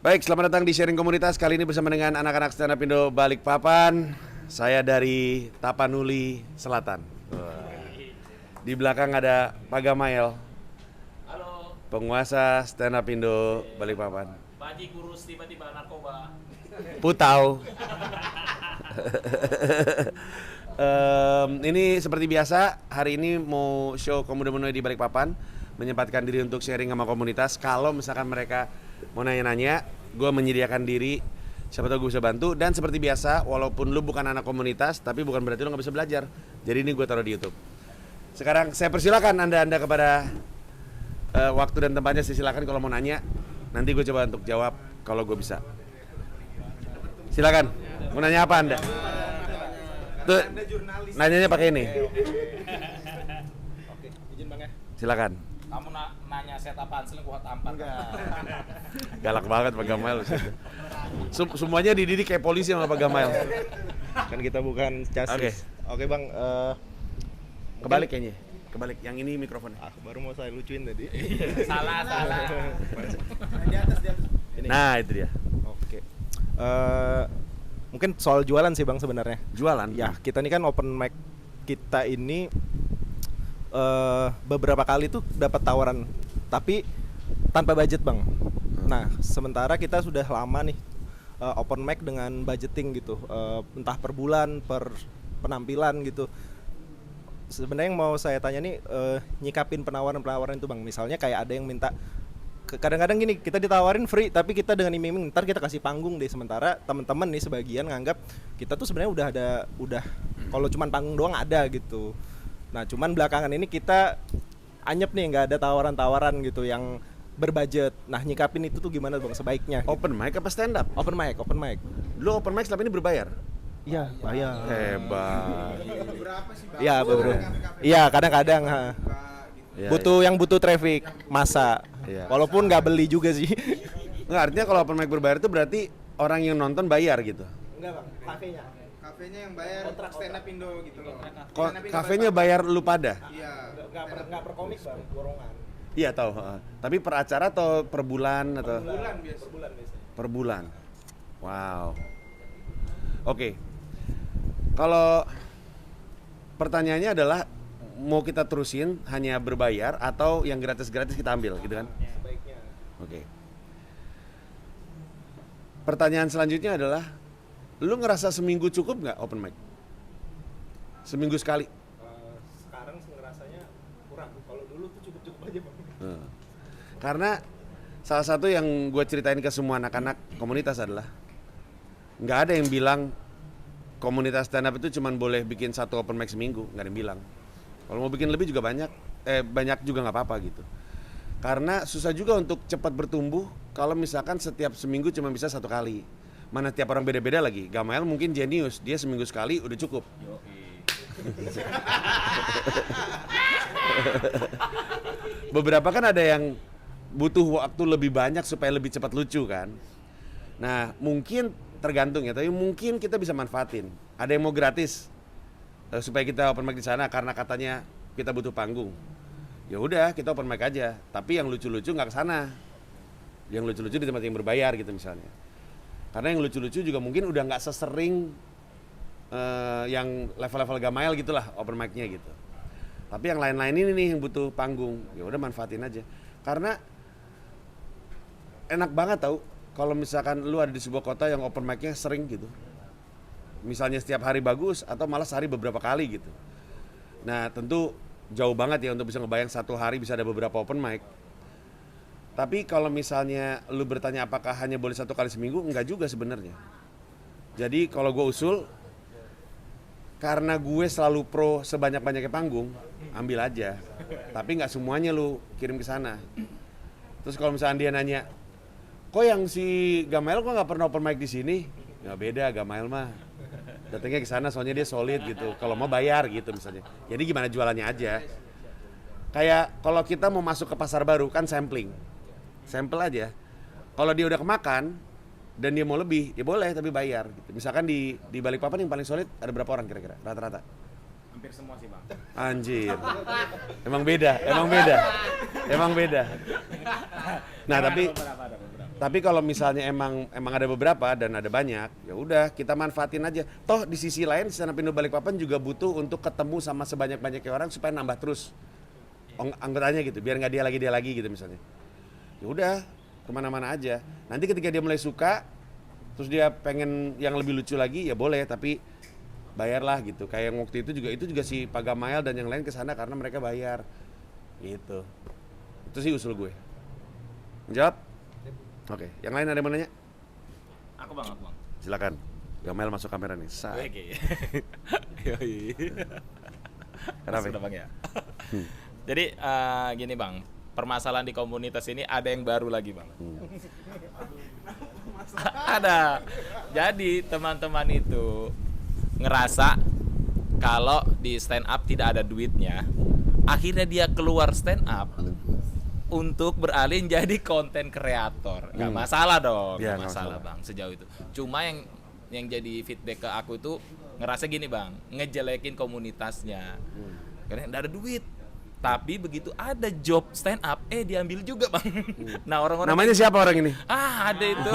Baik, selamat datang di Sharing Komunitas. Kali ini bersama dengan anak-anak stand up Indo Balikpapan. Saya dari Tapanuli Selatan. Di belakang ada Pak Gamael. Halo, Penguasa stand up Indo Balikpapan. Baji kurus tiba-tiba narkoba. Putau. Ini seperti biasa, hari ini mau show Kaum Muda Menue di Balikpapan, menyempatkan diri untuk sharing sama komunitas. Kalau misalkan mereka mau nanya-nanya, gue menyediakan diri, siapa tahu gue bisa bantu. Dan seperti biasa, walaupun lu bukan anak komunitas, tapi bukan berarti lu gak bisa belajar. Jadi ini gue taruh di YouTube. Sekarang saya persilakan anda kepada waktu dan tempatnya. Saya silakan kalau mau nanya. Nanti gue coba untuk jawab kalau gue bisa. Silakan. Mau nanya apa anda? Tuh, nanyanya pakai ini. Oke, izin bang ya. Silakan. Kamu nanya set apaan selingkuh tampan? Galak banget Pak Gamael. Semuanya dididik kayak polisi sama Pak Gamael. Kan kita bukan casis. Oke bang, Kebalik kayaknya. Kebalik. Yang ini mikrofonnya. baru mau saya lucuin tadi. salah. Di atas. Ini. Nah itu dia. Oke. Mungkin soal jualan sih bang sebenarnya. Jualan. Ya kita ini kan open mic kita ini beberapa kali tuh dapat tawaran, tapi tanpa budget bang. Nah sementara kita sudah lama nih open mic dengan budgeting gitu, entah per bulan, per penampilan gitu. Sebenarnya yang mau saya tanya nih, nyikapin penawaran-penawaran itu bang. Misalnya kayak ada yang minta, kadang-kadang gini, kita ditawarin free tapi kita dengan iming-iming ntar kita kasih panggung deh. Sementara teman-teman nih sebagian nganggap kita tuh sebenarnya udah kalau cuman panggung doang ada gitu. Nah cuman belakangan ini kita anyep nih, nggak ada tawaran-tawaran gitu yang berbudget. Nah nyikapin itu tuh gimana bang sebaiknya? Open mic apa stand up? Open mic. Lu open mic selama ini berbayar? Iya, bayar. Hebat. Iya, betul. Iya, kadang-kadang Ya, butuh traffic masa. Iya. Walaupun nggak beli juga sih. Nggak, artinya kalau open mic berbayar itu berarti orang yang nonton bayar gitu. Enggak, Bang. Kafenya yang bayar stand up Indo gitu loh. Kafenya bayar lu pada? Iya. Enggak per komik, Bang, borongan. Iya tahu. Tapi per acara atau per bulan atau? Bulan biasa. Per bulan. Wow. Oke. Kalau pertanyaannya adalah mau kita terusin hanya berbayar atau yang gratis-gratis kita ambil gitu kan? Sebaiknya. Oke. Pertanyaan selanjutnya adalah, lu ngerasa seminggu cukup nggak open mic? Seminggu sekali? Sekarang ngerasanya kurang. Kalau dulu tuh cukup-cukup aja, Bang. Karena salah satu yang gue ceritain ke semua anak-anak komunitas adalah nggak ada yang bilang komunitas stand up itu cuma boleh bikin satu open mic seminggu, nggak ada yang bilang. Kalau mau bikin lebih juga banyak juga nggak apa-apa gitu. Karena susah juga untuk cepat bertumbuh kalau misalkan setiap seminggu cuma bisa satu kali. Mana tiap orang beda-beda lagi. Gamael mungkin jenius, dia seminggu sekali udah cukup. Beberapa kan ada yang butuh waktu lebih banyak supaya lebih cepat lucu kan. Nah mungkin tergantung ya, tapi mungkin kita bisa manfaatin. Ada yang mau gratis supaya kita open mic di sana karena katanya kita butuh panggung. Ya udah kita open mic aja, tapi yang lucu-lucu nggak ke sana. Yang lucu-lucu di tempat yang berbayar gitu misalnya. Karena yang lucu-lucu juga mungkin udah nggak sesering yang level-level Gamael gitulah open mic-nya gitu. Tapi yang lain-lain ini nih yang butuh panggung, ya udah manfaatin aja. Karena enak banget tau kalau misalkan lu ada di sebuah kota yang open mic-nya sering gitu. Misalnya setiap hari bagus atau malah sehari beberapa kali gitu. Nah tentu jauh banget ya untuk bisa ngebayang satu hari bisa ada beberapa open mic. Tapi kalau misalnya lu bertanya apakah hanya boleh satu kali seminggu, enggak juga sebenarnya. Jadi kalau gue usul, karena gue selalu pro sebanyak-banyaknya panggung, ambil aja. Tapi nggak semuanya lu kirim ke sana. Terus kalau misalnya dia nanya, kok yang si Gamael kok nggak pernah open mic di sini? Nggak beda, Gamael mah datangnya ke sana soalnya dia solid gitu. Kalau mau bayar gitu misalnya. Jadi gimana jualannya aja. Kayak kalau kita mau masuk ke pasar baru kan sampling. Sampel aja. Kalau dia udah kemakan dan dia mau lebih, ya boleh tapi bayar gitu. Misalkan di Balikpapan yang paling solid ada berapa orang kira-kira rata-rata? Hampir semua sih bang. Anjir. Emang beda. Nah, tapi Tapi kalau misalnya emang ada beberapa dan ada banyak, ya udah kita manfaatin aja. Toh di sisi lain stand up Indo Balikpapan juga butuh untuk ketemu sama sebanyak-banyaknya orang supaya nambah terus anggotanya gitu, biar nggak dia lagi gitu misalnya. Ya udah kemana-mana aja. Nanti ketika dia mulai suka, terus dia pengen yang lebih lucu lagi, ya boleh. Tapi bayarlah gitu. Kayak yang waktu itu juga si Pak Gamael dan yang lain kesana karena mereka bayar. Gitu. Itu sih usul gue. Menjawab? Oke, yang lain ada yang mau nanya? Aku bang. Silakan. Gamael masuk kamera nih. Oke. Kenapa? Sudah bang ya. Jadi gini bang, permasalahan di komunitas ini ada yang baru lagi bang. Ada. Jadi teman-teman itu ngerasa kalau di stand up tidak ada duitnya, akhirnya dia keluar stand up untuk beralih jadi konten kreator. Nggak masalah dong, Ya, nggak nggak masalah bang sejauh itu. Cuma yang jadi feedback ke aku itu ngerasa gini bang, ngejelekin komunitasnya karena nggak ada duit. Tapi begitu ada job stand up, diambil juga bang. Nah orang-orang Namanya siapa orang ini? ada itu.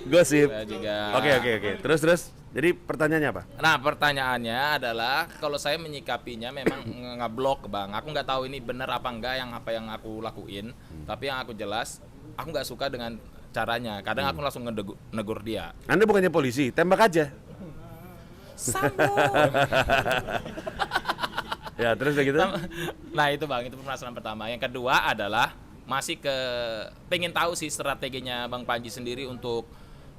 Gosip. Saya juga. Oke. Terus. Jadi pertanyaannya apa? Nah pertanyaannya adalah kalau saya menyikapinya memang ngeblok bang. Aku nggak tahu ini benar apa enggak apa yang aku lakuin. Tapi yang aku jelas, aku nggak suka dengan caranya. Kadang aku langsung negur dia. Anda bukannya polisi, tembak aja. Sambung. Ya, terus begitu. Nah itu bang, itu permasalahan pertama. Yang kedua adalah masih pengen tahu sih strateginya Bang Panji sendiri untuk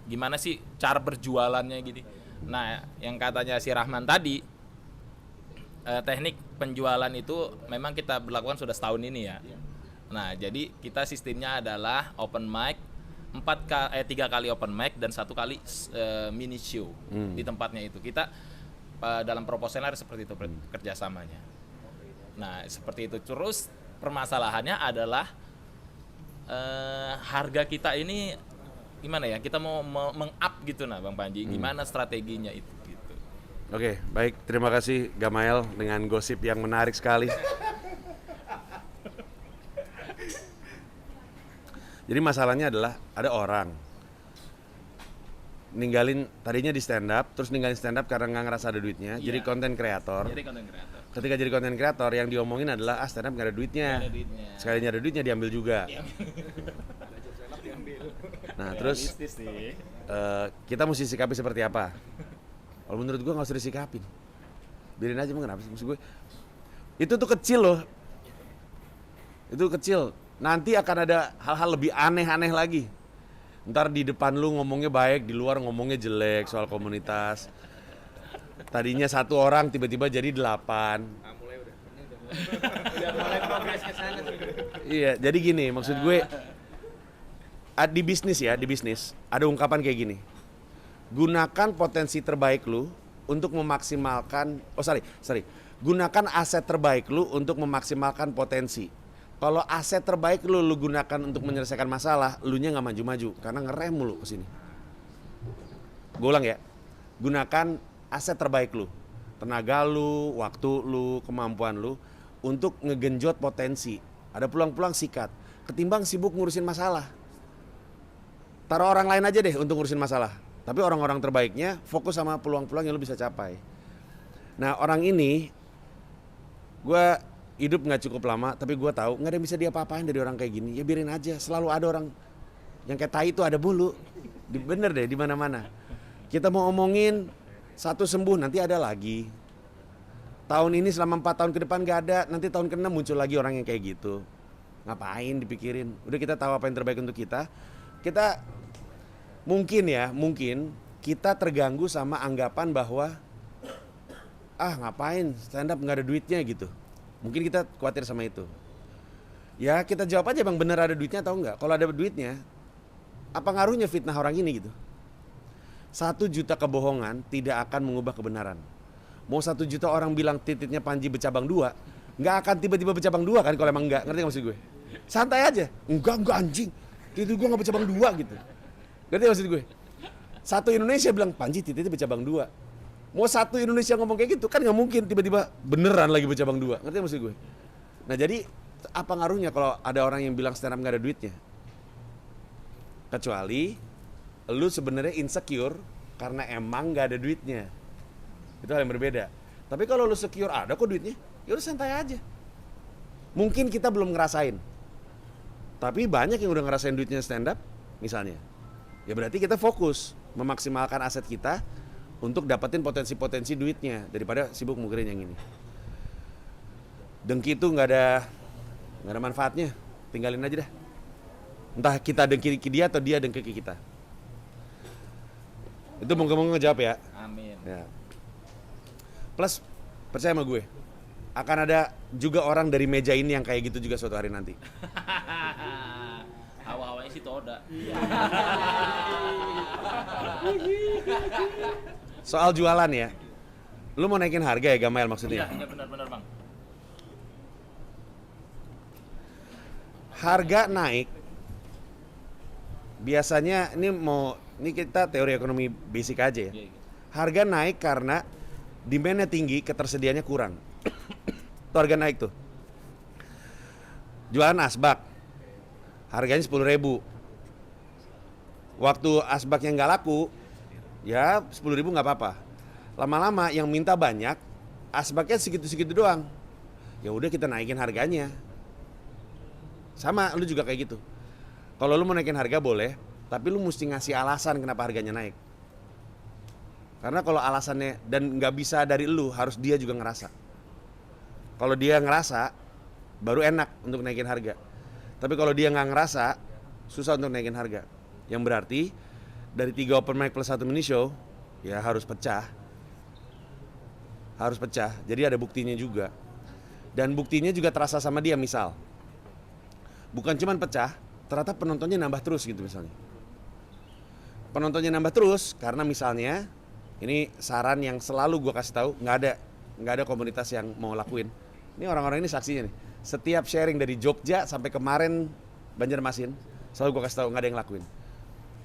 gimana sih cara berjualannya gini. Nah yang katanya si Rahman tadi, teknik penjualan itu memang kita berlakukan sudah setahun ini ya. Nah jadi kita sistemnya adalah open mic, 3 kali open mic dan 1 kali mini show di tempatnya itu. Kita dalam proposalnya seperti itu kerjasamanya. Nah seperti itu. Terus permasalahannya adalah harga kita ini gimana ya? Kita mau meng-up gitu nah Bang Panji. Gimana strateginya itu gitu. Oke, baik. Terima kasih Gamael dengan gosip yang menarik sekali. Jadi masalahnya adalah ada orang ninggalin tadinya di stand up, terus ninggalin stand up karena nggak ngerasa ada duitnya, jadi konten kreator. Jadi konten kreator. Ketika jadi konten kreator yang diomongin adalah stand up nggak ada duitnya. Nggak ada duitnya. Sekalinya ada duitnya diambil juga. Nah terus kita mesti sikapi seperti apa? Kalau menurut gue nggak usah disikapin, biarin aja. Kenapa sih? Maksud gue itu tuh kecil loh, itu kecil. Nanti akan ada hal-hal lebih aneh-aneh lagi. Ntar di depan lu ngomongnya baik, di luar ngomongnya jelek soal komunitas. Tadinya 1 orang tiba-tiba jadi 8. Udah mulai progres ke sana tuh. Iya, jadi gini, maksud gue di bisnis ada ungkapan kayak gini. Gunakan potensi terbaik lu untuk memaksimalkan, gunakan aset terbaik lu untuk memaksimalkan potensi. Kalau aset terbaik lu gunakan untuk menyelesaikan masalah, lu nya nggak maju-maju karena ngerem mulu kesini. Gue ulang ya, gunakan aset terbaik lu, tenaga lu, waktu lu, kemampuan lu untuk ngegenjot potensi. Ada peluang-peluang sikat, ketimbang sibuk ngurusin masalah. Taruh orang lain aja deh untuk ngurusin masalah. Tapi orang-orang terbaiknya fokus sama peluang-peluang yang lu bisa capai. Nah orang ini, gue hidup nggak cukup lama, tapi gue tahu nggak ada yang bisa diapa-apain dari orang kayak gini. Ya biarin aja, selalu ada orang yang kayak tai itu ada mulu. Bener deh di mana-mana. Kita mau omongin satu sembuh, nanti ada lagi. Tahun ini selama 4 tahun ke depan nggak ada, nanti tahun ke-6 muncul lagi orang yang kayak gitu. Ngapain dipikirin? Udah kita tahu apa yang terbaik untuk kita. Kita mungkin kita terganggu sama anggapan bahwa ngapain stand up nggak ada duitnya gitu. Mungkin kita khawatir sama itu. Ya kita jawab aja bang, bener ada duitnya atau enggak. Kalau ada duitnya, apa ngaruhnya fitnah orang ini gitu. 1 juta kebohongan tidak akan mengubah kebenaran. Mau 1 juta orang bilang titiknya Panji bercabang 2, nggak akan tiba-tiba bercabang 2 kan kalau emang enggak. Ngerti gak maksud gue? Santai aja. Enggak anjing. Titik gue nggak bercabang 2 gitu. Ngerti gak maksud gue? 1 Indonesia bilang Panji titiknya bercabang 2. Mau 1 Indonesia ngomong kayak gitu kan nggak mungkin tiba-tiba beneran lagi bercabang 2. Ngerti maksud gue? Nah jadi apa ngaruhnya kalau ada orang yang bilang stand up nggak ada duitnya? Kecuali lu sebenarnya insecure karena emang nggak ada duitnya. Itu hal yang berbeda. Tapi kalau lu secure ada kok duitnya, ya udah santai aja. Mungkin kita belum ngerasain. Tapi banyak yang udah ngerasain duitnya stand up misalnya. Ya berarti kita fokus memaksimalkan aset kita untuk dapetin potensi-potensi duitnya daripada sibuk mikirin yang ini. Dengki itu nggak ada manfaatnya, tinggalin aja dah. Entah kita dengki ke dia atau dia dengki ke kita. Itu moga-moga ngejawab ya. Amin. Ya. Plus percaya sama gue, akan ada juga orang dari meja ini yang kayak gitu juga suatu hari nanti. Hawa-hawanya sih Toda. Soal jualan ya, lu mau naikin harga ya Gamail maksudnya? Iya benar-benar bang. Harga naik, biasanya ini kita teori ekonomi basic aja ya. Iya, iya. Harga naik karena demand-nya tinggi, ketersediaannya kurang. Itu harga naik tuh. Jualan asbak, harganya 10.000. Waktu asbaknya nggak laku, ya 10.000 nggak apa-apa. Lama-lama yang minta banyak, asbaknya segitu-segitu doang. Ya udah kita naikin harganya. Sama, lu juga kayak gitu. Kalau lu mau naikin harga boleh, tapi lu mesti ngasih alasan kenapa harganya naik. Karena kalau alasannya dan nggak bisa dari lu, harus dia juga ngerasa. Kalau dia ngerasa, baru enak untuk naikin harga. Tapi kalau dia nggak ngerasa, susah untuk naikin harga. Yang berarti dari 3 open mic plus 1 mini show, ya harus pecah. Harus pecah. Jadi ada buktinya juga. Dan buktinya juga terasa sama dia, misal. Bukan cuman pecah, ternyata penontonnya nambah terus gitu misalnya. Penontonnya nambah terus karena misalnya, ini saran yang selalu gue kasih tahu, nggak ada komunitas yang mau lakuin. Ini orang-orang ini saksinya nih. Setiap sharing dari Jogja sampai kemarin Banjarmasin, selalu gue kasih tahu nggak ada yang lakuin.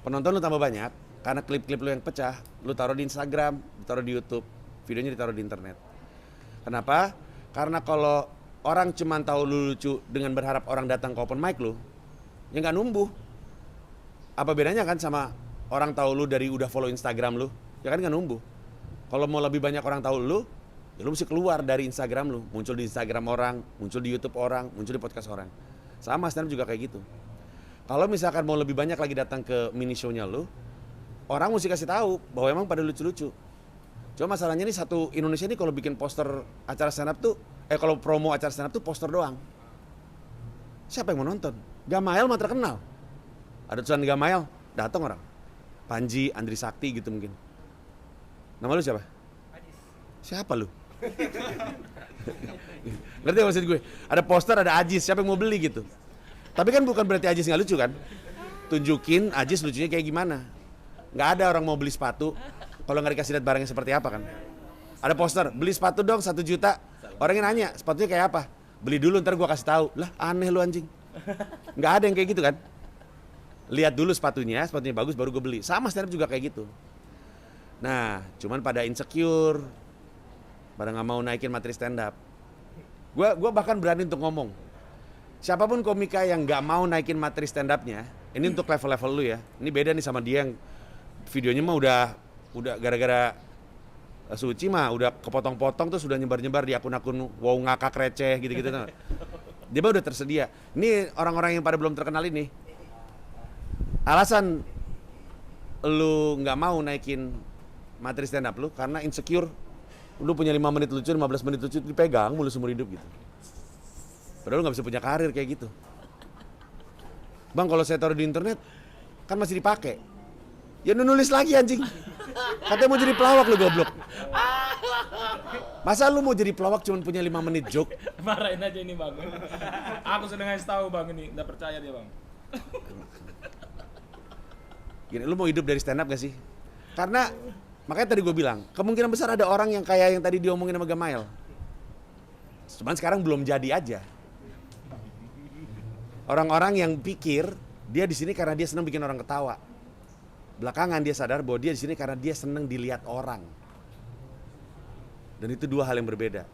Penonton lu tambah banyak karena klip-klip lu yang pecah, lu taruh di Instagram, taruh di YouTube, videonya ditaruh di internet. Kenapa? Karena kalau orang cuma tahu lu lucu dengan berharap orang datang ke open mic lu, ya nggak numbuh. Apa bedanya kan sama orang tahu lu dari udah follow Instagram lu, ya kan nggak numbuh. Kalau mau lebih banyak orang tahu lu, ya lu mesti keluar dari Instagram lu, muncul di Instagram orang, muncul di YouTube orang, muncul di podcast orang. Sama stand up juga kayak gitu. Kalau misalkan mau lebih banyak lagi datang ke mini show-nya lu, orang mesti kasih tahu bahwa emang pada lucu-lucu. Cuma masalahnya nih satu Indonesia nih kalau bikin poster acara stand up tuh, kalau promo acara stand up tuh poster doang. Siapa yang mau nonton? Gamail mah terkenal. Ada tulisan Gamail, datang orang. Panji, Andri Sakti gitu mungkin. Nama lu siapa? Ajis. Siapa lu? Ngerti gak maksud gue? Ada poster, ada Ajis, siapa yang mau beli gitu. Tapi kan bukan berarti Ajis gak lucu kan? Tunjukin Ajis lucunya kayak gimana. Gak ada orang mau beli sepatu kalau gak dikasih lihat barangnya seperti apa kan. Ada poster, beli sepatu dong 1 juta. Orangnya nanya, sepatunya kayak apa? Beli dulu ntar gua kasih tahu. Lah aneh lu anjing. Gak ada yang kayak gitu kan. Lihat dulu sepatunya bagus baru gue beli. Sama stand up juga kayak gitu. Nah, cuman pada insecure, pada nggak mau naikin materi stand up. Gue bahkan berani untuk ngomong, siapapun komika yang nggak mau naikin materi stand upnya, ini untuk level-level lu ya. Ini beda nih sama dia yang videonya mah udah gara-gara Suci mah udah kepotong-potong tuh sudah nyebar-nyebar di akun-akun wow ngakak receh gitu-gitu. Dia mah udah tersedia. Ini orang-orang yang pada belum terkenal ini. Alasan lu nggak mau naikin materi stand up lu karena insecure. Lu punya 5 menit lucu, 15 menit lucu dipegang mulu seumur hidup gitu. Padahal lu nggak bisa punya karir kayak gitu. Bang, kalau saya taruh di internet kan masih dipakai. Ya lu nulis lagi anjing. Katanya mau jadi pelawak lu goblok. Masa lu mau jadi pelawak cuma punya 5 menit joke? Marahin aja ini bang. Aku sudah ngasih tahu bang ini, nggak percaya dia bang. Gini, lu mau hidup dari stand up gak sih? Karena makanya tadi gue bilang, kemungkinan besar ada orang yang kayak yang tadi diomongin sama Gamail. Cuman sekarang belum jadi aja. Orang-orang yang pikir dia di sini karena dia senang bikin orang ketawa. Belakangan dia sadar bahwa dia di sini karena dia senang dilihat orang. Dan itu 2 hal yang berbeda.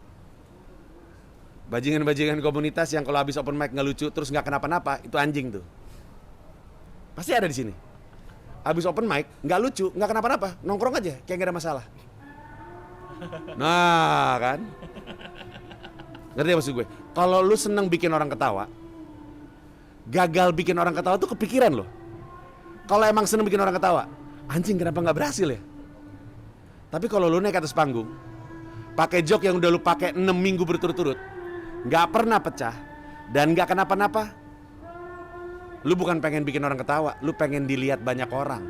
Bajingan-bajingan komunitas yang kalau habis open mic nggak lucu terus nggak kenapa-napa, itu anjing tuh. Pasti ada di sini. Habis open mic nggak lucu, nggak kenapa-napa, nongkrong aja kayak nggak ada masalah. Nah kan, ngerti maksud gue? Kalau lu seneng bikin orang ketawa, gagal bikin orang ketawa tuh kepikiran loh. Kalau emang seneng bikin orang ketawa, anjing kenapa nggak berhasil ya? Tapi kalau lu naik atas panggung, pakai joke yang udah lu pakai 6 minggu berturut-turut, nggak pernah pecah dan nggak kenapa-napa, lu bukan pengen bikin orang ketawa, lu pengen dilihat banyak orang.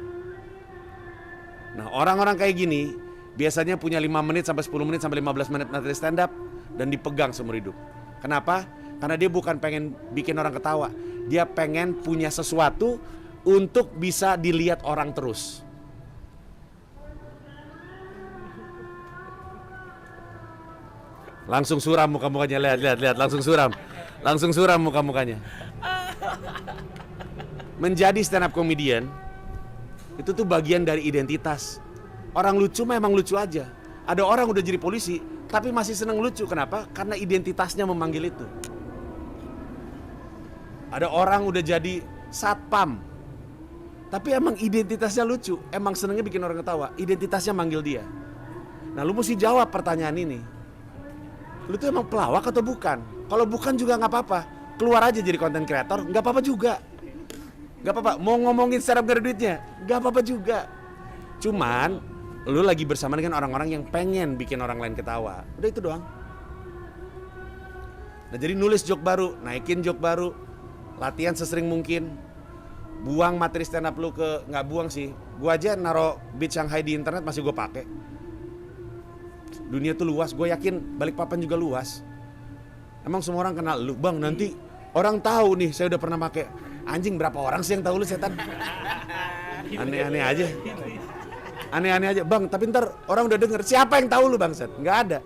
Nah orang-orang kayak gini biasanya punya 5 menit sampai 10 menit sampai 15 menit materi stand up dan dipegang seumur hidup. Kenapa? Karena dia bukan pengen bikin orang ketawa, dia pengen punya sesuatu untuk bisa dilihat orang terus. Langsung suram muka-mukanya, lihat, langsung suram muka-mukanya. Menjadi stand up comedian itu tuh bagian dari identitas. Orang lucu memang lucu aja. Ada orang udah jadi polisi tapi masih seneng lucu, kenapa? Karena identitasnya memanggil itu. Ada orang udah jadi satpam tapi emang identitasnya lucu, emang senengnya bikin orang ketawa, identitasnya manggil dia. Nah lu mesti jawab pertanyaan ini. Lu tuh emang pelawak atau bukan? Kalau bukan juga nggak apa-apa, keluar aja jadi content creator, nggak apa-apa juga. Nggak apa-apa, mau ngomongin stand up gak ada duitnya, nggak apa-apa juga. Cuman, lu lagi bersama dengan orang-orang yang pengen bikin orang lain ketawa. Udah itu doang. Nah jadi nulis joke baru, naikin joke baru, latihan sesering mungkin. Buang materi stand up lu ke, nggak buang sih. Gua aja naro beat Shanghai di internet masih gue pakai. Dunia tuh luas, gue yakin Balikpapan juga luas. Emang semua orang kenal lu, bang nanti orang tahu nih saya udah pernah pakai. Anjing berapa orang sih yang tahu lu setan? Aneh-aneh aja. Aneh-aneh aja, bang. Tapi ntar orang udah denger. Siapa yang tahu lu bangsat? Nggak ada.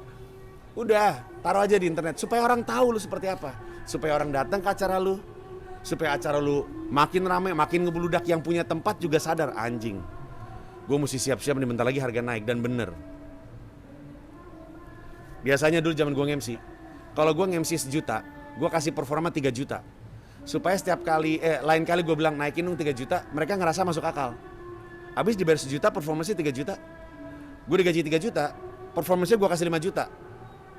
Udah, taruh aja di internet supaya orang tahu lu seperti apa. Supaya orang datang ke acara lu. Supaya acara lu makin rame, makin ngebludak. Yang punya tempat juga sadar, anjing. Gue mesti siap-siap nih bentar lagi harga naik, dan bener. Biasanya dulu zaman gue nge-MC, kalau gue nge-MC 1 juta, gue kasih performa 3 juta. Supaya setiap kali, lain kali gue bilang naikin dong 3 juta, mereka ngerasa masuk akal. Habis dibayar 1 juta, performanya 3 juta. Gue digaji 3 juta, performanya gue kasih 5 juta.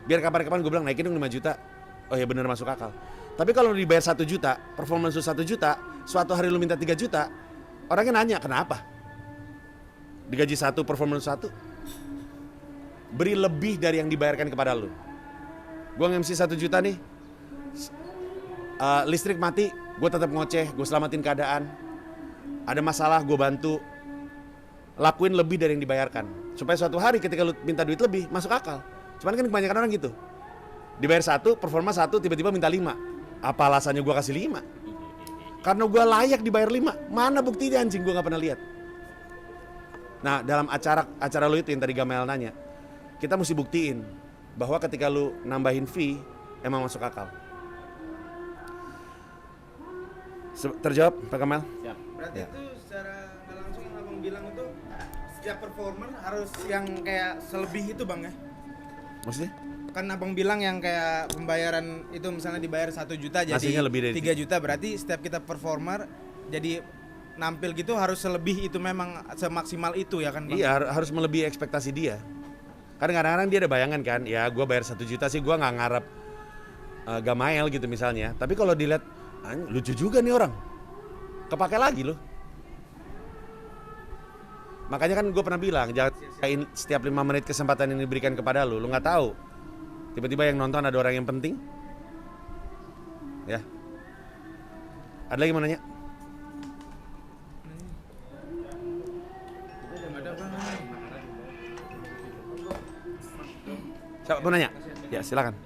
Biar kapan-kapan gue bilang naikin dong 5 juta. Oh ya bener masuk akal. Tapi kalau dibayar 1 juta, performance 1 juta, suatu hari lu minta 3 juta, orangnya nanya kenapa? Digaji 1, performance 1, beri lebih dari yang dibayarkan kepada lu. Gue nge-MC 1 juta nih, listrik mati, gue tetap ngoceh, gue selamatin keadaan. Ada masalah, gue bantu. Lakuin lebih dari yang dibayarkan, supaya suatu hari ketika lu minta duit lebih, masuk akal. Cuman kan kebanyakan orang gitu, dibayar 1, performa 1, tiba-tiba minta 5. Apa alasannya gue kasih 5? Karena gue layak dibayar 5. Mana buktinya anjing, gue gak pernah lihat. Nah dalam acara lu itu yang tadi Gamel nanya, kita mesti buktiin bahwa ketika lu nambahin fee emang masuk akal. Terjawab Pak Kamal? Siap. Berarti Ya. itu secara nggak langsung yang abang bilang itu setiap performer harus yang kayak selebih itu bang ya? Maksudnya? Kan abang bilang yang kayak pembayaran itu misalnya dibayar 1 juta jadi Ngasihnya lebih dari 3 juta, berarti setiap kita performer jadi nampil gitu harus selebih itu, memang semaksimal itu ya kan bang? Iya, harus melebihi ekspektasi dia. Karena kadang-kadang dia ada bayangan kan, ya gue bayar 1 juta sih, gue nggak ngarep Gamael gitu misalnya. Tapi kalau dilihat, lucu juga nih orang, kepake lagi loh. Makanya kan gue pernah bilang, jangan sia-siain setiap 5 menit kesempatan ini diberikan kepada lu nggak tahu. Tiba-tiba yang nonton ada orang yang penting. Ya. Ada lagi mau nanya? Siapa mau nanya? Ya silakan.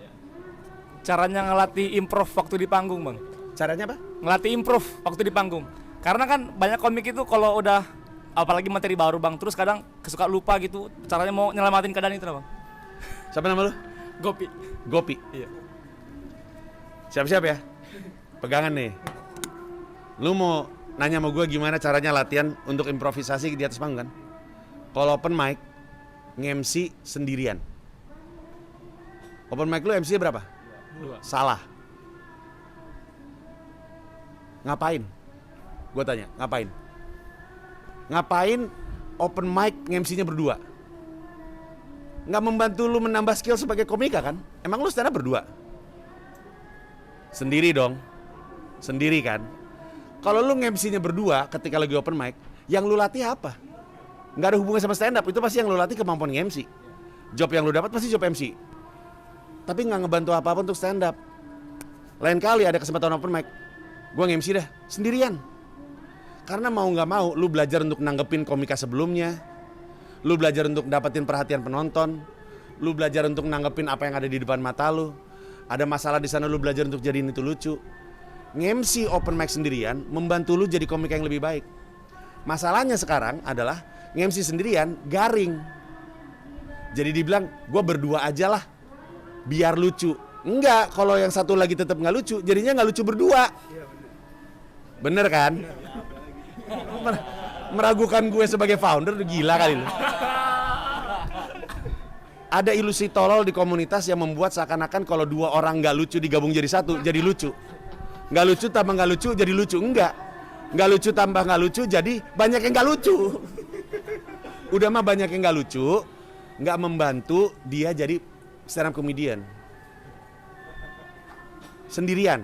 Caranya ngelatih improv waktu di panggung bang. Caranya apa? Ngelatih improv waktu di panggung. Karena kan banyak komik itu kalau udah apalagi materi baru bang, terus kadang kesuka lupa gitu. Caranya mau nyelamatin keadaan itu bang. Siapa nama lu? Gopi. Gopi. Iya. Siap-siap ya. Pegangan nih. Lu mau nanya sama gue gimana caranya latihan untuk improvisasi di atas panggung kan? Kalau open mic, nge-MC sendirian. Open mic lu MC berapa? Salah. Ngapain? Gue tanya, ngapain? Ngapain open mic nge-MC-nya berdua? Nggak membantu lu menambah skill sebagai komika kan? Emang lu stand up berdua? Sendiri dong. Sendiri kan? Kalau lu nge-MC-nya berdua ketika lagi open mic, yang lu latih apa? Nggak ada hubungan sama stand up, itu pasti yang lu latih kemampuan nge-MC. Job yang lu dapat pasti job MC. Tapi nggak ngebantu apa-apa untuk stand up. Lain kali ada kesempatan open mic, gue nge-MC dah, sendirian. Karena mau nggak mau, lu belajar untuk nanggepin komika sebelumnya, lu belajar untuk dapetin perhatian penonton, lu belajar untuk nanggepin apa yang ada di depan mata lu. Ada masalah di sana, lu belajar untuk jadiin itu lucu. Nge-MC open mic sendirian membantu lu jadi komika yang lebih baik. Masalahnya sekarang adalah nge-MC sendirian garing. Jadi dibilang, gue berdua aja lah, biar lucu. Enggak, kalau yang satu lagi tetap nggak lucu, jadinya nggak lucu berdua. Bener kan? Meragukan gue sebagai founder, gila kali lu. Ada ilusi tolol di komunitas yang membuat seakan-akan kalau dua orang nggak lucu digabung jadi satu, jadi lucu. Nggak lucu tambah nggak lucu jadi lucu, enggak. Nggak lucu tambah nggak lucu jadi banyak yang nggak lucu. Udah mah banyak yang nggak lucu, nggak membantu dia jadi stand up comedian. Sendirian.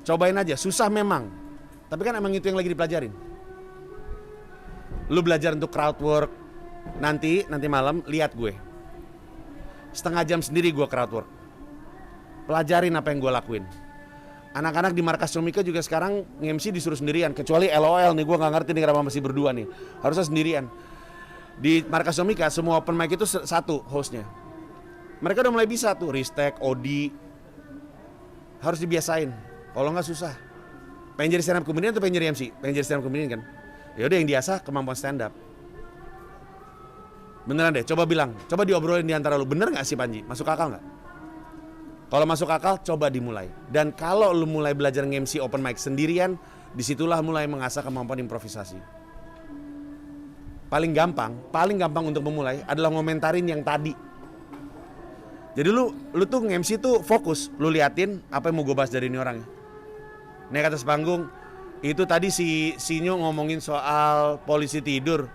Cobain aja, susah memang. Tapi kan emang itu yang lagi dipelajarin. Lu belajar untuk crowd work. Nanti malam lihat gue. Setengah jam sendiri gue crowd work. Pelajarin apa yang gue lakuin. Anak-anak di Markas Comika juga sekarang nge-MC disuruh sendirian. Kecuali LOL nih, gue gak ngerti nih kenapa masih berdua nih. Harusnya sendirian. Di Markas Comika semua open mic itu satu hostnya. Mereka udah mulai bisa tuh, Ristek, Odi. Harus dibiasain. Kalau nggak susah. Pengen jadi stand up comedian atau pengen jadi MC? Pengen jadi stand up comedian kan? Ya udah yang diasah kemampuan stand up. Beneran deh, coba bilang, coba diobrolin di antara lu. Bener nggak sih Panji? Masuk akal nggak? Kalau masuk akal, coba dimulai. Dan kalau lu mulai belajar nge-MC open mic sendirian, disitulah mulai mengasah kemampuan improvisasi. Paling gampang untuk memulai adalah ngomentarin yang tadi. Jadi lu tuh nge-MC tuh fokus, lu liatin apa yang mau gue bahas dari ini orangnya. Naik atas panggung, itu tadi si Sinyo ngomongin soal polisi tidur.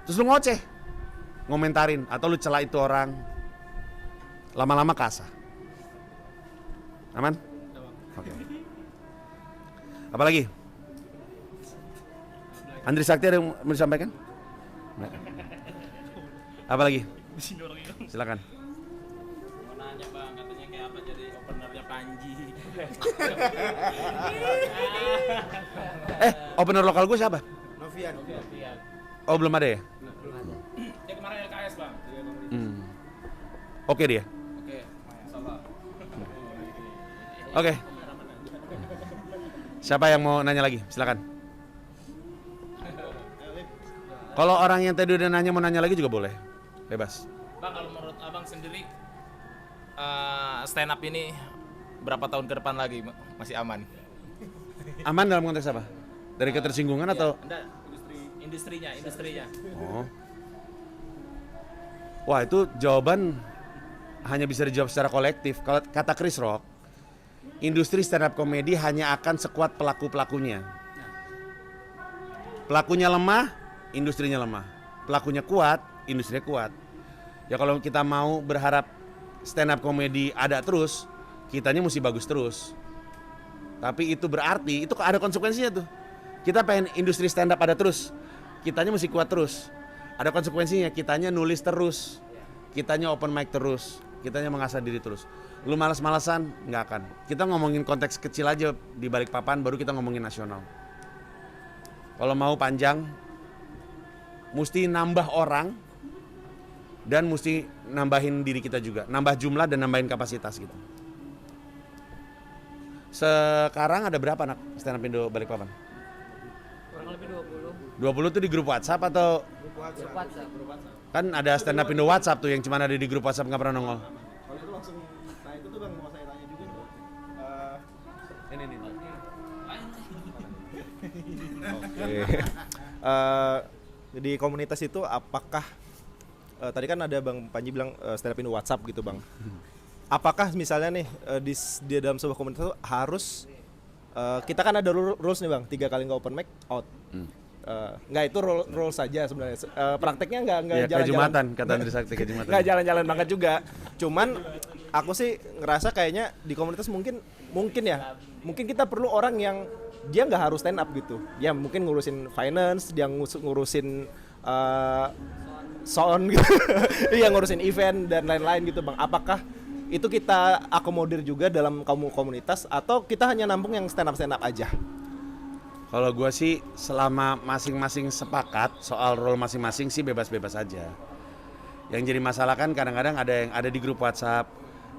Terus lu ngoceh, ngomentarin, atau lu celah itu orang. Lama-lama kasah. Aman? Oke. Apa lagi? Andri Sakti ada yang mau disampaikan? Apa lagi? Silakan. Mau nanya bang, katanya kayak apa jadi openernya Panji. Opener lokal gue siapa? Novian. Oh belum ada ya? Dia kemarin LKS bang. Oke dia. Oke, salah. Oke. Siapa yang mau nanya lagi? Silakan. Kalau orang yang tadi udah nanya mau nanya lagi juga boleh. Bebas. Bang, kalau menurut abang sendiri stand up ini berapa tahun ke depan lagi masih aman? Aman dalam konteks apa? Dari ketersinggungan atau? Enggak, industrinya. Oh. Wah itu jawaban hanya bisa dijawab secara kolektif. Kalau kata Chris Rock, industri stand up comedy hanya akan sekuat pelaku-pelakunya. Pelakunya lemah, industrinya lemah. Pelakunya kuat, industrinya kuat. Ya kalau kita mau berharap stand up comedy ada terus, kitanya mesti bagus terus. Tapi itu berarti, itu ada konsekuensinya tuh. Kita pengen industri stand up ada terus, kitanya mesti kuat terus. Ada konsekuensinya, kitanya nulis terus, kitanya open mic terus, kitanya mengasah diri terus. Lu malas-malasan, nggak akan. Kita ngomongin konteks kecil aja di balik papan, baru kita ngomongin nasional. Kalau mau panjang, mesti nambah orang, dan mesti nambahin diri kita juga. Nambah jumlah dan nambahin kapasitas gitu. Sekarang ada berapa anak stand up Indo Balikpapan? Kurang lebih 20. 20 tuh di grup WhatsApp atau? Grup WhatsApp. Kan ada stand up Indo WhatsApp tuh yang cuma ada di grup WhatsApp nggak pernah nongol. Kalau itu langsung, nah itu tuh bang mau saya tanya juga tuh. Ini. Oke. Di komunitas itu apakah tadi kan ada Bang Panji bilang stand up Indo WhatsApp gitu bang. apakah misalnya nih di dalam sebuah komunitas tuh harus kita kan ada rules nih bang, 3 kali nggak open mic out. Nggak, itu rules saja sebenarnya. Prakteknya nggak Ya, jalan-jalan. kejumatan, kata Andri Sakti, kejumatan. Nggak jalan-jalan banget juga. Cuman aku sih ngerasa kayaknya di komunitas mungkin kita perlu orang yang dia nggak harus stand up gitu. Ya mungkin ngurusin finance, dia ngurusin sound gitu. Iya, ngurusin event dan lain-lain gitu bang. Apakah itu kita akomodir juga dalam komunitas atau kita hanya nampung yang stand up aja? Kalau gue sih selama masing-masing sepakat soal role masing-masing sih bebas-bebas aja. Yang jadi masalah kan kadang-kadang ada yang ada di grup WhatsApp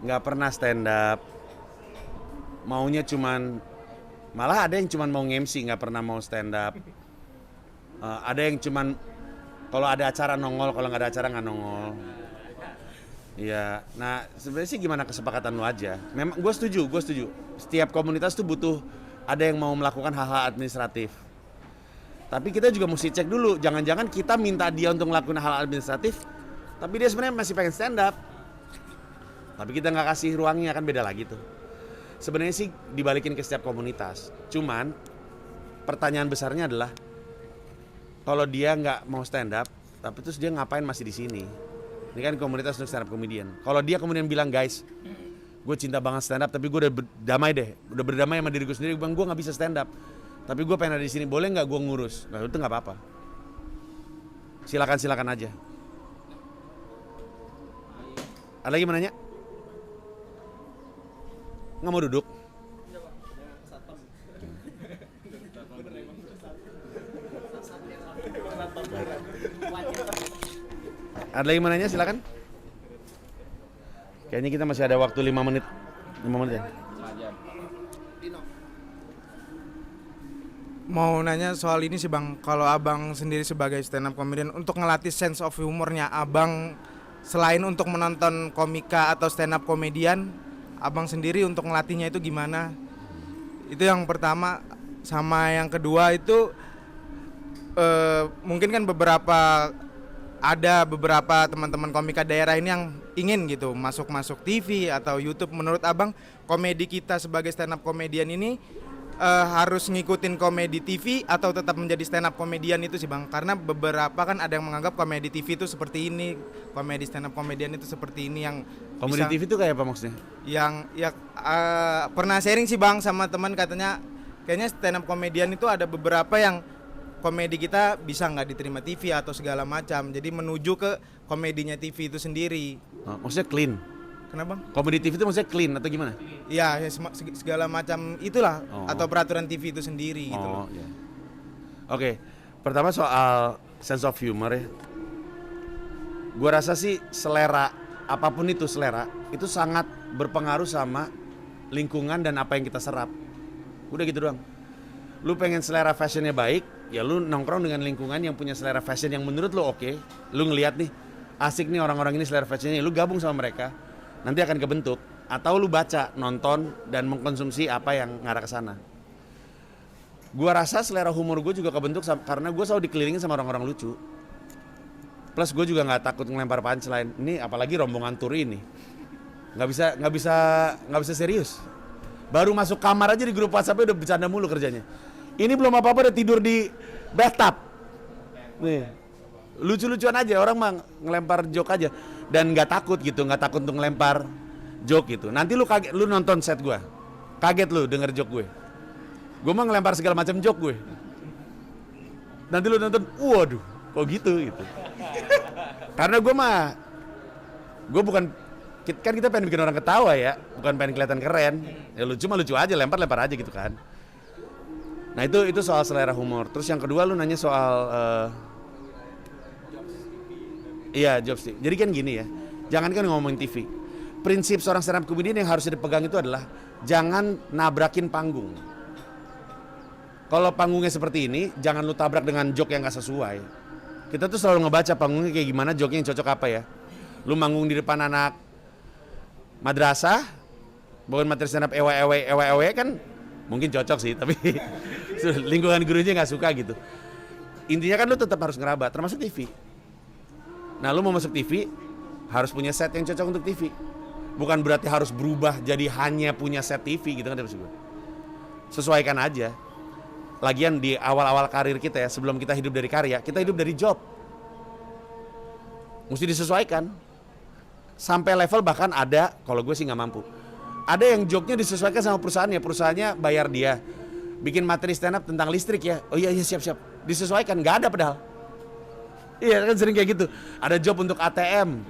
nggak pernah stand up, maunya cuman, malah ada yang cuman mau nge-MC nggak pernah mau stand up. Ada yang cuman kalau ada acara nongol, kalau nggak ada acara nggak nongol. Iya, nah sebenarnya sih gimana kesepakatan lu aja. Memang gue setuju. Setiap komunitas tuh butuh ada yang mau melakukan hal-hal administratif. Tapi kita juga mesti cek dulu, jangan-jangan kita minta dia untuk melakukan hal administratif, tapi dia sebenarnya masih pengen stand up. Tapi kita nggak kasih ruangnya, kan beda lagi tuh. Sebenarnya sih dibalikin ke setiap komunitas. Cuman pertanyaan besarnya adalah kalau dia nggak mau stand up, tapi terus dia ngapain masih di sini? Ini kan komunitas untuk stand up comedian. Kalau dia kemudian bilang, guys, gue cinta banget stand up, tapi gue udah berdamai sama diriku sendiri. Gue nggak bisa stand up, tapi gue pengen ada di sini. Boleh nggak gue ngurus? Nah itu nggak apa-apa. Silakan aja. Ada lagi mau nanya? Nggak mau duduk? Ada lagi mau nanya? Silakan. Kayaknya kita masih ada waktu 5 menit. 5 menit ya? Mau nanya soal ini sih bang, kalau abang sendiri sebagai stand up comedian untuk ngelatih sense of humornya abang, selain untuk menonton komika atau stand up comedian, abang sendiri untuk ngelatihnya itu gimana? Itu yang pertama. Sama yang kedua itu mungkin kan ada beberapa teman-teman komika daerah ini yang ingin gitu masuk TV atau YouTube. Menurut abang, komedi kita sebagai stand up comedian ini harus ngikutin komedi TV atau tetap menjadi stand up comedian itu sih bang? Karena beberapa kan ada yang menganggap komedi TV itu seperti ini, komedi stand up comedian itu seperti ini. Yang komedi TV itu kayak apa maksudnya? Pernah sharing sih bang sama teman, katanya kayaknya stand up comedian itu ada beberapa yang komedi kita bisa nggak diterima TV atau segala macam, jadi menuju ke komedinya TV itu sendiri. Maksudnya clean? Kenapa? Komedi TV itu maksudnya clean atau gimana? Iya, segala macam itulah, atau peraturan TV itu sendiri gitu loh. Iya. Oke, pertama soal sense of humor ya. Gua rasa sih selera, apapun itu selera, itu sangat berpengaruh sama lingkungan dan apa yang kita serap. Udah gitu doang. Lu pengen selera fashionnya baik, ya lu nongkrong dengan lingkungan yang punya selera fashion yang menurut lu oke. Lu ngelihat nih, asik nih orang-orang ini selera fashionnya, lu gabung sama mereka, nanti akan kebentuk. Atau lu baca, nonton, dan mengkonsumsi apa yang ngarah ke sana. Gua rasa selera humor gue juga kebentuk karena gue selalu dikelilingin sama orang-orang lucu. Plus gue juga nggak takut ngelempar punchline. Ini apalagi rombongan tur ini, nggak bisa serius. Baru masuk kamar aja di grup WhatsApp udah bercanda mulu kerjanya. Ini belum apa-apa udah tidur di bathtub. Nih, lucu-lucuan aja, orang mah ngelempar joke aja dan nggak takut untuk ngelempar joke gitu. Nanti lu kaget, lu nonton set gue, kaget lu denger joke gue. Gue mah ngelempar segala macam joke gue. Nanti lu nonton, waduh, kok gitu. Karena gue bukan, kan kita pengen bikin orang ketawa ya, bukan pengen kelihatan keren. Ya lucu aja, lempar aja gitu kan. Nah itu soal selera humor. Terus yang kedua lu nanya soal jobs. Jadi kan gini ya, jangan kan ngomongin TV. Prinsip seorang stand up comedian yang harus dipegang itu adalah jangan nabrakin panggung. Kalau panggungnya seperti ini, jangan lu tabrak dengan joke yang gak sesuai. Kita tuh selalu ngebaca panggungnya kayak gimana, joke yang cocok apa ya. Lu manggung di depan anak madrasah, bawain materi stand up ewe kan mungkin cocok sih, tapi lingkungan gurunya nggak suka gitu. Intinya kan lu tetap harus ngeraba, termasuk TV. Nah lu mau masuk TV harus punya set yang cocok untuk TV. Bukan berarti harus berubah jadi hanya punya set TV gitu kan maksud gue. Sesuaikan aja. Lagian di awal-awal karir kita ya, sebelum kita hidup dari karya, kita hidup dari job. Mesti disesuaikan. Sampai level bahkan ada, kalau gue sih nggak mampu. Ada yang jobnya disesuaikan sama perusahaannya bayar dia. Bikin materi stand up tentang listrik ya. Oh iya siap. Disesuaikan, nggak ada padahal. Iya kan sering kayak gitu. Ada job untuk ATM.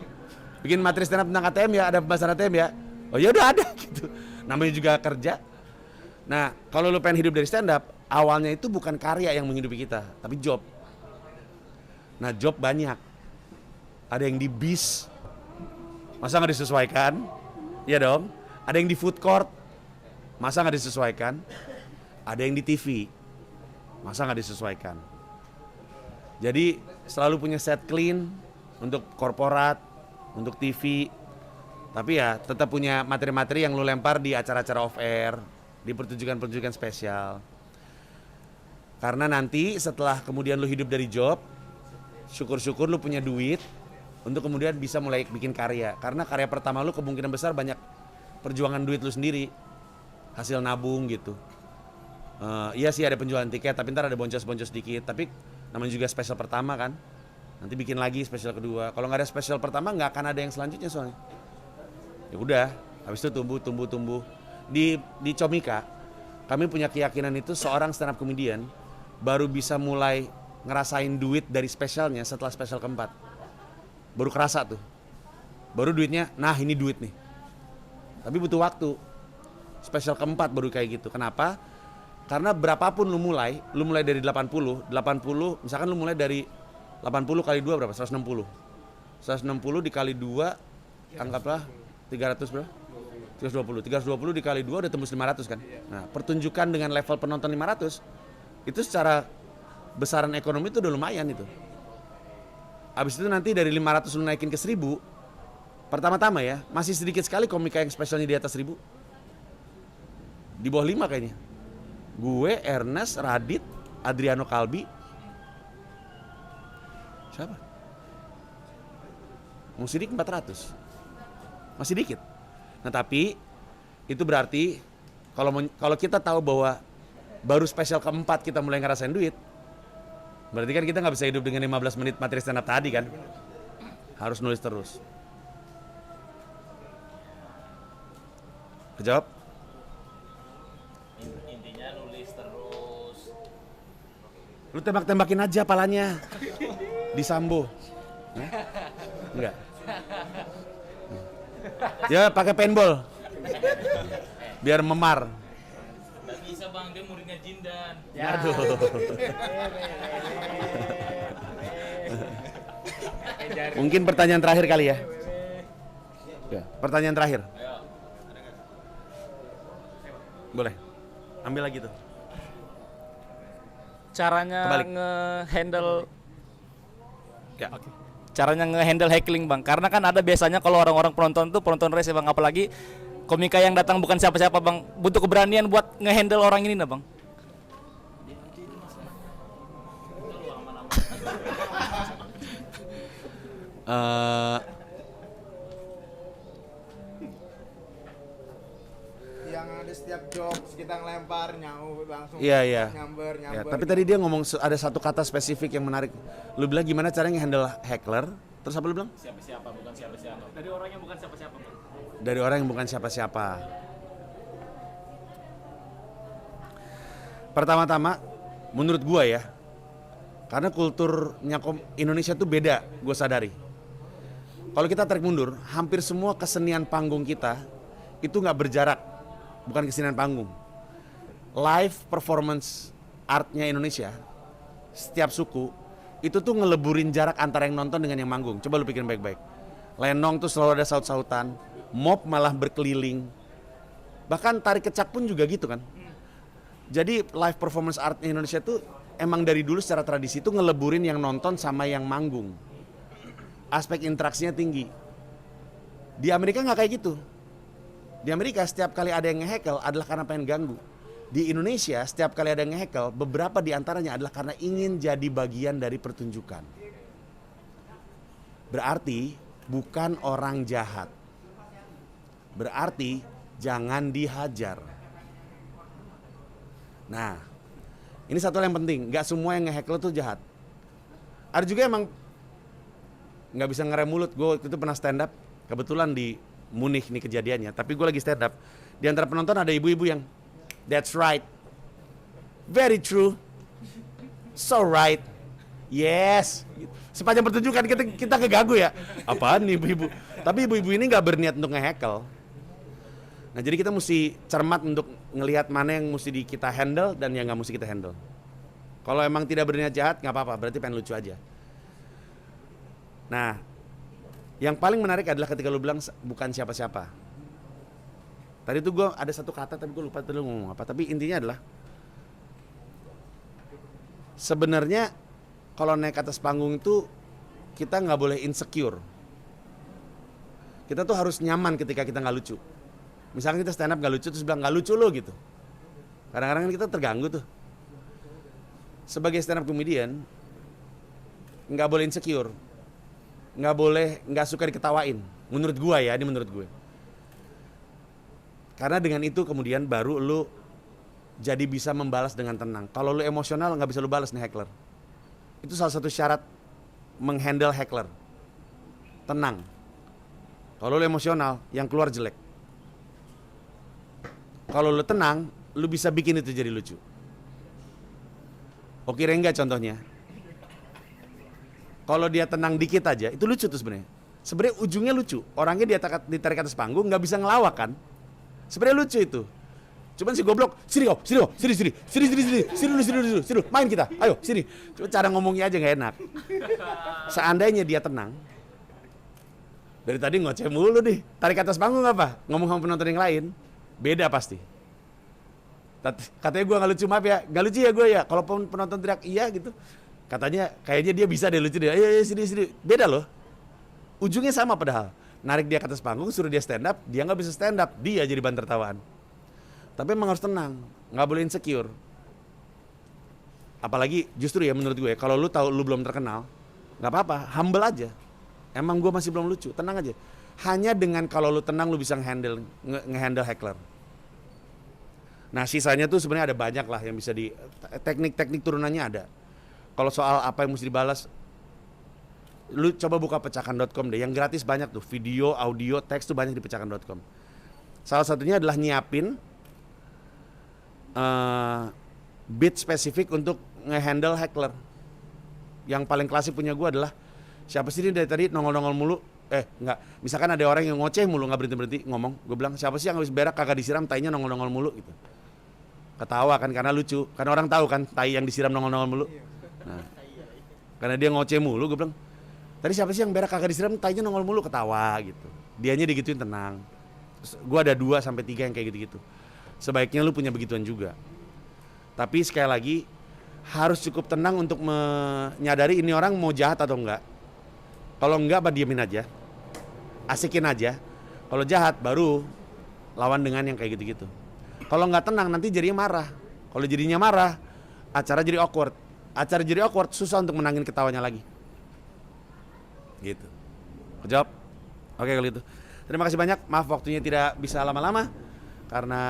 Bikin materi stand up tentang ATM ya, ada pembahasan ATM ya. Oh ya udah ada gitu. Namanya juga kerja. Nah, kalau lu pengen hidup dari stand up, awalnya itu bukan karya yang menghidupi kita, tapi job. Nah, job banyak. Ada yang di bis. Masa nggak disesuaikan? Iya dong. Ada yang di food court. Masa nggak disesuaikan? Ada yang di TV. Masa nggak disesuaikan? Jadi selalu punya set clean untuk korporat, untuk TV. Tapi ya tetap punya materi-materi yang lu lempar di acara-acara off air, di pertunjukan-pertunjukan spesial. Karena nanti setelah kemudian lu hidup dari job, syukur-syukur lu punya duit untuk kemudian bisa mulai bikin karya. Karena karya pertama lu kemungkinan besar banyak perjuangan duit lu sendiri, hasil nabung gitu. Iya sih ada penjualan tiket, tapi ntar ada boncos-boncos dikit. Tapi namanya juga spesial pertama kan. Nanti bikin lagi spesial kedua. Kalau nggak ada spesial pertama nggak akan ada yang selanjutnya soalnya. Ya udah, habis itu tumbuh. Di Comika, kami punya keyakinan itu seorang stand up comedian baru bisa mulai ngerasain duit dari spesialnya setelah spesial keempat. Baru kerasa tuh. Baru duitnya, nah ini duit nih. Tapi butuh waktu. Spesial keempat baru kayak gitu. Kenapa? Karena berapapun lu mulai dari 80, misalkan lu mulai dari 80 kali 2 berapa? 160. 160 dikali 2, anggaplah 300 berapa? 320 dikali 2 udah tembus 500 kan? Nah, pertunjukan dengan level penonton 500, itu secara besaran ekonomi itu udah lumayan itu. Habis itu nanti dari 500 lu naikin ke 1000, pertama-tama ya, masih sedikit sekali komika yang spesialnya di atas 1000. Di bawah 5 kayaknya. Gue, Ernest, Radit, Adriano Kalbi. Siapa? Musidik 400. Masih dikit. Nah tapi itu berarti kalau kita tahu bahwa baru spesial keempat kita mulai ngerasain duit, berarti kan kita nggak bisa hidup dengan 15 menit materi stand up tadi kan. Harus nulis terus. Kejawab? Intinya nulis terus. Lu tembak-tembakin aja palanya. Di Sambo. Enggak. Ya pakai paintball. Biar memar. Nggak bisa bang, dia muridnya Jindan. Aduh. Mungkin pertanyaan terakhir kali ya. Ya, pertanyaan terakhir. Boleh. Ambil lagi tuh. Caranya Kebalik. nge-handle Ya. caranya nge-handle heckling bang, karena kan ada biasanya kalau orang-orang penonton tuh penonton race bang, apalagi komika yang datang bukan siapa-siapa bang, butuh keberanian buat nge-handle orang ini nah bang. Yang ada setiap jokes kita ngelempar nyaut langsung Iya. nyamber. Ya, tapi tadi dia ngomong ada satu kata spesifik yang menarik. Lu bilang gimana caranya nge-handle heckler? Terus apa lu bilang? Siapa-siapa, bukan siapa-siapa. Dari orang yang bukan siapa-siapa bang. Dari orang yang bukan siapa-siapa. Pertama-tama, menurut gua ya, karena kulturnya Indonesia tuh beda, gua sadari. Kalau kita tarik mundur, hampir semua kesenian panggung kita itu nggak berjarak, bukan kesenian panggung. Live performance artnya Indonesia, setiap suku itu tuh ngeleburin jarak antara yang nonton dengan yang manggung. Coba lu pikirin baik-baik. Lenong tuh selalu ada saut-sautan, mob malah berkeliling. Bahkan tarik kecak pun juga gitu kan. Jadi live performance art Indonesia tuh emang dari dulu secara tradisi tuh ngeleburin yang nonton sama yang manggung. Aspek interaksinya tinggi. Di Amerika nggak kayak gitu. Di Amerika setiap kali ada yang nge-heckle adalah karena pengen ganggu. Di Indonesia setiap kali ada yang nge-heckle, beberapa di antaranya adalah karena ingin jadi bagian dari pertunjukan. Berarti bukan orang jahat. berarti jangan dihajar. Nah, ini satu hal yang penting, nggak semua yang nge-hack lo tuh jahat. Ada juga emang nggak bisa ngerem mulut. Gue itu pernah stand up, kebetulan di Munich nih kejadiannya, tapi gue lagi stand up. Di antara penonton ada ibu-ibu yang, that's right, very true, so right, yes. Sepanjang pertunjukan kita kegagu ya, apaan nih ibu-ibu? Tapi ibu-ibu ini nggak berniat untuk nge-hackle. Nah jadi kita mesti cermat untuk ngelihat mana yang mesti kita handle dan yang nggak mesti kita handle. Kalau emang tidak berniat jahat nggak apa-apa, berarti pengen lucu aja. Nah, yang paling menarik adalah ketika lu bilang bukan siapa-siapa. Tadi tuh gue ada satu kata tapi gue lupa tadi lu ngomong apa. Tapi intinya adalah sebenarnya kalau naik atas panggung itu kita nggak boleh insecure. Kita tuh harus nyaman ketika kita nggak lucu. Misalkan kita stand up nggak lucu terus bilang nggak lucu lo gitu. Kadang-kadang kan kita terganggu tuh. Sebagai stand up comedian nggak boleh insecure. Nggak suka diketawain. Menurut gue ya, ini menurut gue. Karena dengan itu kemudian baru lu jadi bisa membalas dengan tenang. Kalau lu emosional nggak bisa lu balas nih heckler. Itu salah satu syarat menghandle heckler. Tenang. Kalau lu emosional, yang keluar jelek. Kalau lu tenang, lu bisa bikin itu jadi lucu. Oke Rengga contohnya. Kalau dia tenang dikit aja, itu lucu tuh sebenarnya. Sebenarnya ujungnya lucu. Orangnya ditarik atas panggung, nggak bisa ngelawak kan. Sebenarnya lucu itu. Cuman si goblok, sini main kita, ayo sini. Cuma cara ngomongnya aja nggak enak. Seandainya dia tenang, dari tadi ngoceh mulu nih, tarik atas panggung apa? Ngomong sama penonton yang lain, beda pasti. Katanya gue nggak lucu, maaf ya, nggak lucu ya gue ya. Kalau penonton teriak iya gitu, katanya kayaknya dia bisa deh lucu deh, ayo sini. Beda loh. Ujungnya sama padahal. Narik dia ke atas panggung, suruh dia stand up, dia nggak bisa stand up, dia jadi bahan tertawaan. Tapi emang harus tenang, nggak boleh insecure. Apalagi justru ya menurut gue, kalau lu tahu lu belum terkenal, nggak apa-apa, humble aja. Emang gue masih belum lucu, tenang aja. Hanya dengan kalau lu tenang lu bisa nge-handle heckler. Nah sisanya tuh sebenarnya ada banyak lah yang bisa di teknik-teknik turunannya ada. Kalau soal apa yang mesti dibalas, lu coba buka pecahkan.com deh, yang gratis banyak tuh, video, audio, teks tuh banyak di pecahkan.com. Salah satunya adalah nyiapin beat spesifik untuk nge-handle heckler. Yang paling klasik punya gue adalah siapa sih ini dari tadi nongol-nongol mulu? Enggak, misalkan ada orang yang ngoceh mulu nggak berhenti ngomong, gue bilang siapa sih yang habis berak kagak disiram tainya nongol-nongol mulu gitu. Ketawa kan karena lucu, karena orang tahu kan tai yang disiram nongol-nongol mulu. Nah, karena dia ngoceh mulu, gue bilang tadi siapa sih yang berak kagak disiram tainya nongol mulu, ketawa gitu. Dianya digituin tenang. Gue ada 2 sampai 3 yang kayak gitu-gitu. Sebaiknya lu punya begituan juga. Tapi sekali lagi harus cukup tenang untuk menyadari ini orang mau jahat atau enggak. Kalau enggak, diemin aja, asikin aja. Kalau jahat baru lawan dengan yang kayak gitu-gitu. Kalau nggak tenang nanti jadinya marah. Kalau jadinya marah, acara jadi awkward. Acara jadi awkward, susah untuk menangin ketawanya lagi. Gitu. Kejawab? Oke kalau gitu. Terima kasih banyak. Maaf waktunya tidak bisa lama-lama karena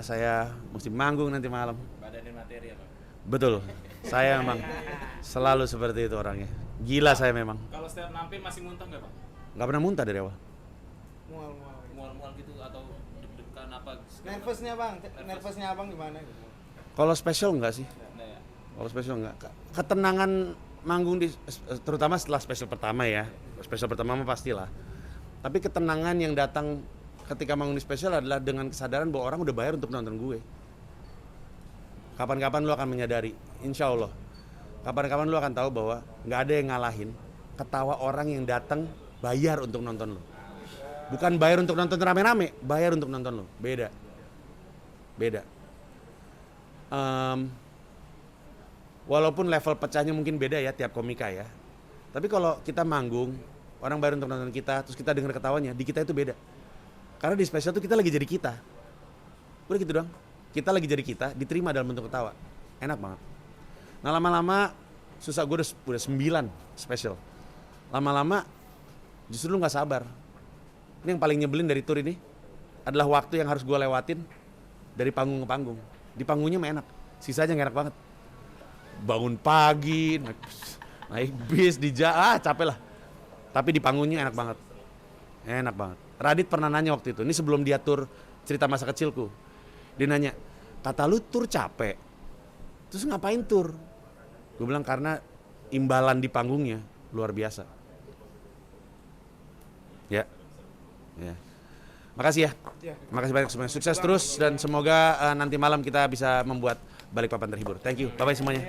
saya mesti manggung nanti malam. Badanin materi ya Bang. Betul. Saya memang selalu seperti itu orangnya. Gila saya memang. Kalau setiap nampil masih muntah nggak Bang? Nggak pernah muntah dari awal. Mual-mual gitu atau deg-degan apa? Nervousnya bang, nervousnya abang gimana? Kalau spesial enggak sih? Nah, ya. Kalau spesial enggak. Ketenangan manggung terutama setelah spesial pertama ya. Spesial pertama mah pastilah. Tapi ketenangan yang datang ketika manggung di spesial adalah dengan kesadaran bahwa orang udah bayar untuk nonton gue. Kapan-kapan lu akan menyadari, insya Allah. Kapan-kapan lu akan tahu bahwa nggak ada yang ngalahin ketawa orang yang datang bayar untuk nonton lu. Bukan bayar untuk nonton rame-rame, bayar untuk nonton lu. Beda. Walaupun level pecahnya mungkin beda ya tiap komika ya. Tapi kalau kita manggung, orang bayar untuk nonton kita, terus kita dengar ketawanya, di kita itu beda. Karena di spesial tuh kita lagi jadi kita. Udah gitu doang. Kita lagi jadi kita, diterima dalam bentuk ketawa. Enak banget. Nah lama-lama, susah gue udah 9 spesial. Lama-lama, justru lu gak sabar. Ini yang paling nyebelin dari tour ini. adalah waktu yang harus gue lewatin dari panggung ke panggung. Di panggungnya mah enak, sisanya nggak enak banget. Bangun pagi, naik bis, capek lah. Tapi di panggungnya enak banget. Enak banget. Radit pernah nanya waktu itu, ini sebelum dia tur cerita masa kecilku. Dia nanya, kata lu tur capek, terus ngapain tur? Gue bilang karena imbalan di panggungnya luar biasa. Ya. Makasih ya. Makasih banyak semuanya. Sukses terus dan semoga nanti malam kita bisa membuat Balikpapan terhibur. Thank you. Bye-bye semuanya.